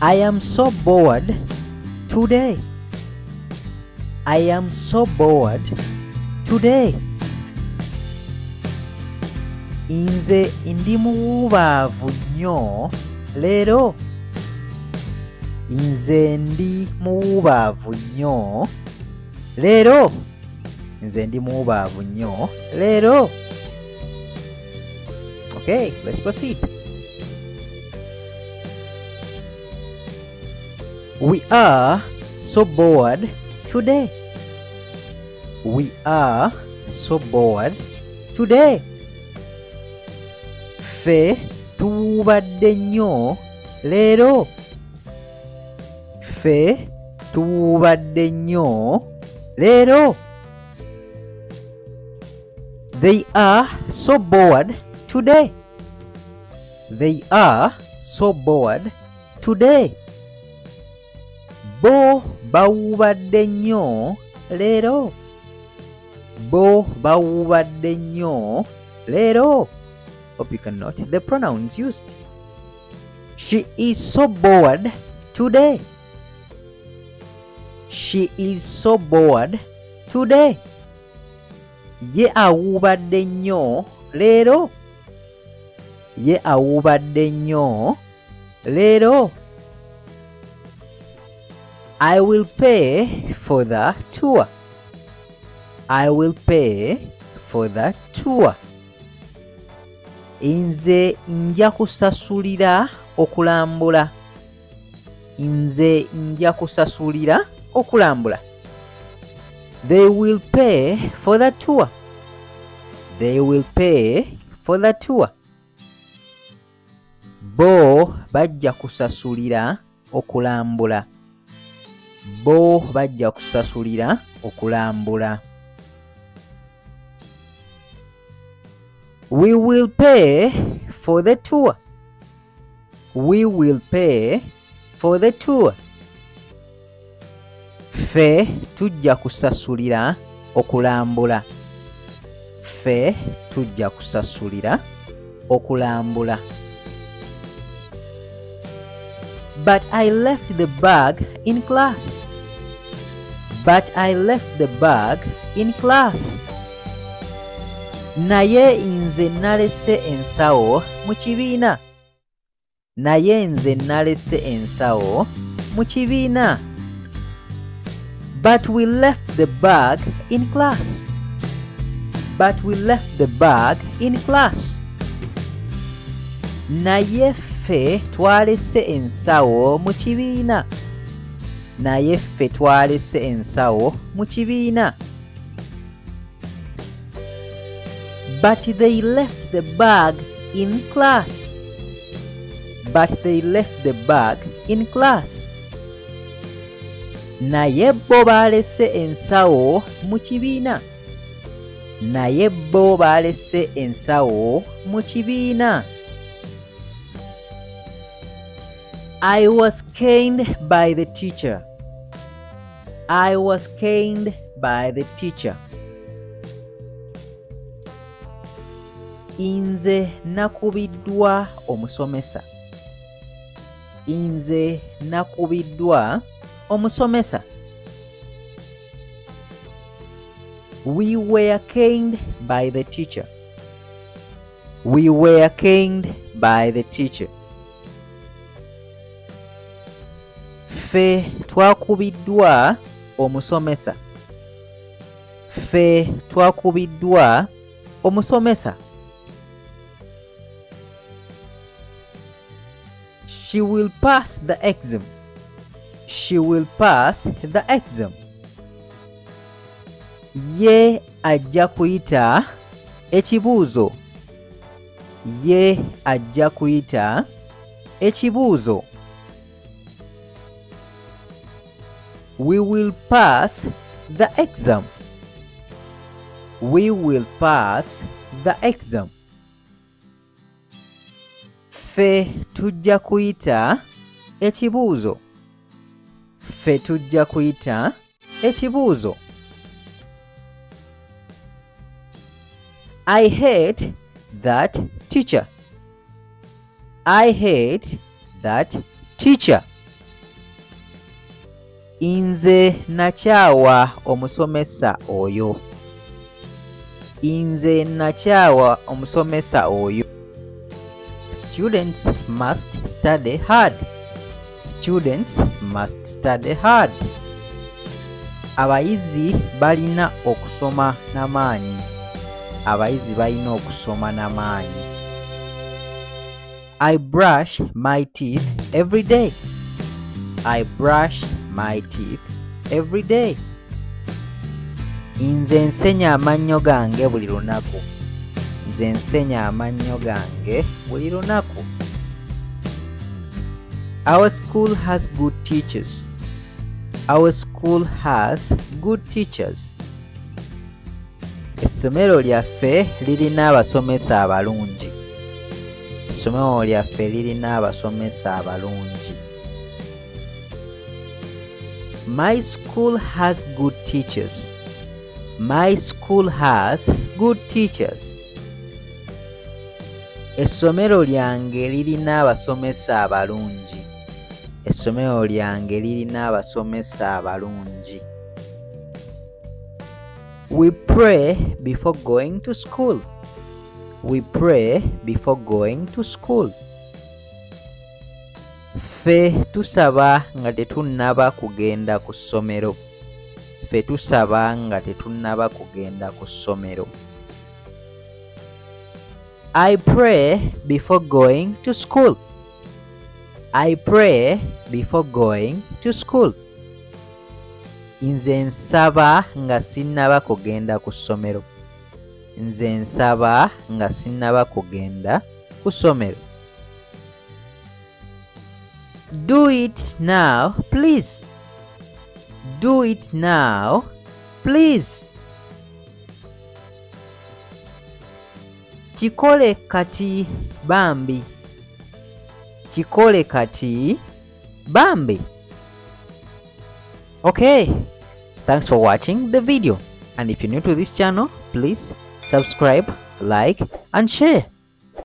I am so bored today. I am so bored today. Nze ndi muwuubaavu nnyo leero. Nze ndi muwuubaavu nnyo leero. Nze ndi muwuubaavu nnyo leero. Okay, let's proceed. We are so bored today. We are so bored today. Ffe tuwubadde nnyo leero. Ffe tuwubadde nnyo leero. They are so bored today. They are so bored today. Bo bawubadde nnyo leero. Bo bawubadde nnyo leero. Hope you can note the pronouns used. She is so bored today. She is so bored today. Ye awubadde nnyo leero. Ye awubadde nnyo leero. I will pay for the tour. I will pay for the tour. Nze nja kusasulira okulambula. Nze nja kusasulira okulambula. They will pay for the tour. They will pay for the tour. Bo bajja kusasulira okulambula. Bo bajja kusasulira okulambula. We will pay for the tour. We will pay for the tour. Ffe tujja kusasulira okulambula. Ffe tujja kusasulira okulambula. But I left the bag in class. But I left the bag in class. Naye nze nalese ensawo mu kibiina. Naye nze nalese ensawo mu kibiina. But we left the bag in class. But we left the bag in class. Naye ffe twalese ensawo mu kibiina. Naye ffe twalese ensawo mu kibiina. But they left the bag in class. But they left the bag in class. Naye bo balese ensawo mu kibiina. Naye bo balese ensawo mu kibiina. I was caned by the teacher. I was caned by the teacher. Nze nakubiddwa omusomesa. Nze nakubiddwa omusomesa. We were caned by the teacher. We were caned by the teacher. Ffe twakubiddwa omusomesa. Ffe twakubiddwa omusomesa. She will pass the exam. She will pass the exam. Ye ajja kuyita ekibuuzo. Ye ajja kuyita ekibuuzo. We will pass the exam. We will pass the exam. Ffe tujja kuyita ekibuuzo. Ffe tujja kuyita ekibuuzo. I hate that teacher. I hate that teacher. Nze nakyawa omusomesa oyo. Nze nakyawa omusomesa oyo. Students must study hard. Students must study hard. Abayizi balina okusoma n'amaanyi. Abayizi balina okusoma n'amaanyi. I brush my teeth every day. I brush my teeth every day. Nze nsenya amannyo gange buli lunaku. Nze nsenya amannyo gange buli lunaku. Our school has good teachers. Our school has good teachers. Essomero lyaffe lirina abasomesa abalungi. Essomero lyaffe lirina abasomesa abalungi. My school has good teachers. My school has good teachers. Essomero lyange lirina abasomesa abalungi. Essomero lyange lirina abasomesa abalungi. We pray before going to school. We pray before going to school. Ffe tusaba nga tetunnaba kugenda ku ssomero. Ffe tusaba nga tetunnaba kugenda ku ssomero. I pray before going to school. I pray before going to school. Nze nsaba nga sinnaba kugenda ku ssomero. Nze nsaba nga sinnaba kugenda ku ssomero. Do it now, please. Do it now, please. Kikole kati bambi. Kikole kati bambi. Okay, thanks for watching the video. And if you're new to this channel, please subscribe, like, and share.